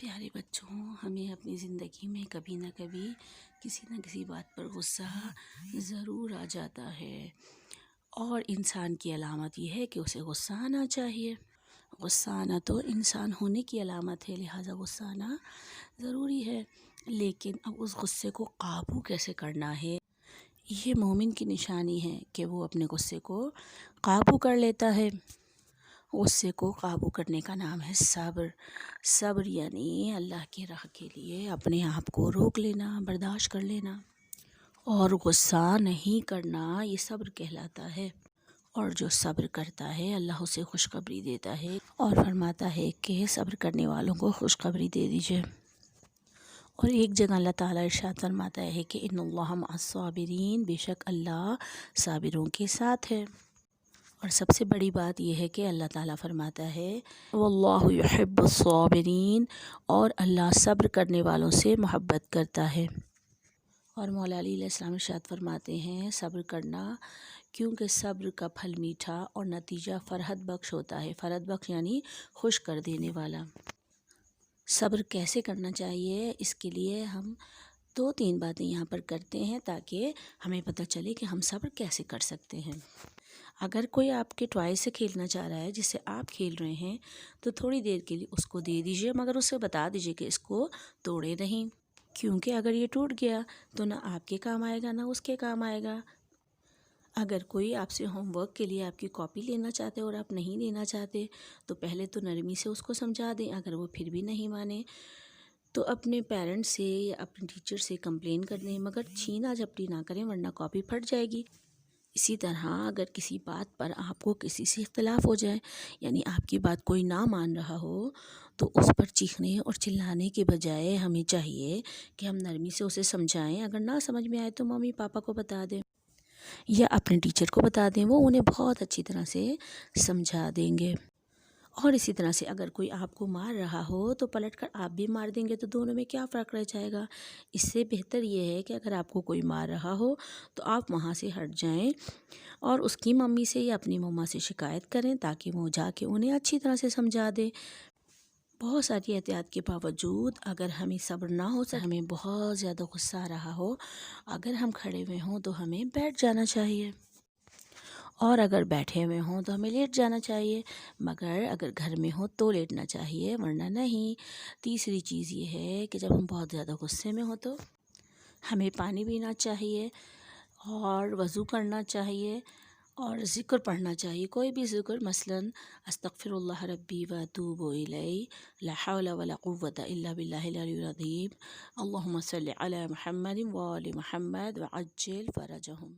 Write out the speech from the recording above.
پیارے بچوں، ہمیں اپنی زندگی میں کبھی نہ کبھی کسی نہ کسی بات پر غصہ ضرور آ جاتا ہے، اور انسان کی علامت یہ ہے کہ اسے غصہ آنا چاہیے۔ غصہ آنا تو انسان ہونے کی علامت ہے، لہٰذا غصہ آنا ضروری ہے۔ لیکن اب اس غصے کو قابو کیسے کرنا ہے، یہ مومن کی نشانی ہے کہ وہ اپنے غصے کو قابو کر لیتا ہے۔ غصے کو قابو کرنے کا نام ہے صبر۔ صبر یعنی اللہ کی راہ کے لیے اپنے آپ کو روک لینا، برداشت کر لینا اور غصہ نہیں کرنا، یہ صبر کہلاتا ہے۔ اور جو صبر کرتا ہے اللہ اسے خوشخبری دیتا ہے اور فرماتا ہے کہ صبر کرنے والوں کو خوشخبری دے دیجیے۔ اور ایک جگہ اللہ تعالیٰ ارشاد فرماتا ہے کہ ان اللہ مع الصابرین، بے شک اللہ صابروں کے ساتھ ہے۔ اور سب سے بڑی بات یہ ہے کہ اللہ تعالیٰ فرماتا ہے واللہ یحب الصابرین، اور اللہ صبر کرنے والوں سے محبت کرتا ہے۔ اور مولا علی علیہ السلام ارشاد فرماتے ہیں صبر کرنا، کیونکہ صبر کا پھل میٹھا اور نتیجہ فرحت بخش ہوتا ہے۔ فرحت بخش یعنی خوش کر دینے والا۔ صبر کیسے کرنا چاہیے، اس کے لیے ہم 2-3 باتیں یہاں پر کرتے ہیں تاکہ ہمیں پتہ چلے کہ ہم صبر کیسے کر سکتے ہیں۔ اگر کوئی آپ کے ٹوائے سے کھیلنا چاہ رہا ہے جس سے آپ کھیل رہے ہیں تو تھوڑی دیر کے لیے اس کو دے دیجیے، مگر اسے بتا دیجیے کہ اس کو توڑے نہیں، کیونکہ اگر یہ ٹوٹ گیا تو نہ آپ کے کام آئے گا نہ اس کے کام آئے گا۔ اگر کوئی آپ سے ہوم ورک کے لیے آپ کی کاپی لینا چاہتے اور آپ نہیں لینا چاہتے تو پہلے تو نرمی سے اس کو سمجھا دیں۔ اگر وہ پھر بھی نہیں مانے تو اپنے پیرنٹس سے یا اپنے ٹیچر سے کمپلین کر دیں، مگر چھینا جھپٹی نہ کریں ورنہ کاپی پھٹ جائے گی۔ اسی طرح اگر کسی بات پر آپ کو کسی سے اختلاف ہو جائے، یعنی آپ کی بات کوئی نہ مان رہا ہو، تو اس پر چیخنے اور چلانے کے بجائے ہمیں چاہیے کہ ہم نرمی سے اسے سمجھائیں۔ اگر نہ سمجھ میں آئے تو ممی پاپا کو بتا دیں یا اپنے ٹیچر کو بتا دیں، وہ انہیں بہت اچھی طرح سے سمجھا دیں گے۔ اور اسی طرح سے اگر کوئی آپ کو مار رہا ہو تو پلٹ کر آپ بھی مار دیں گے تو دونوں میں کیا فرق رہ جائے گا۔ اس سے بہتر یہ ہے کہ اگر آپ کو کوئی مار رہا ہو تو آپ وہاں سے ہٹ جائیں اور اس کی ممی سے یا اپنی مما سے شکایت کریں تاکہ وہ جا کے انہیں اچھی طرح سے سمجھا دے۔ بہت ساری احتیاط کے باوجود اگر ہمیں صبر نہ ہو تو ہمیں بہت زیادہ غصہ آ رہا ہو، اگر ہم کھڑے ہوئے ہوں تو ہمیں بیٹھ جانا چاہیے، اور اگر بیٹھے ہوئے ہوں تو ہمیں لیٹ جانا چاہیے، مگر اگر گھر میں ہوں تو لیٹنا چاہیے ورنہ نہیں۔ تیسری چیز یہ ہے کہ جب ہم بہت زیادہ غصے میں ہوں تو ہمیں پانی پینا چاہیے اور وضو کرنا چاہیے اور ذکر پڑھنا چاہیے، کوئی بھی ذکر، مثلاً استغفر اللہ ربی واتوب الیہ، لا حول ولا قوة الا باللہ العلی العظیم، اللہم صل علی محمد وآل محمد وعجل فرجہم۔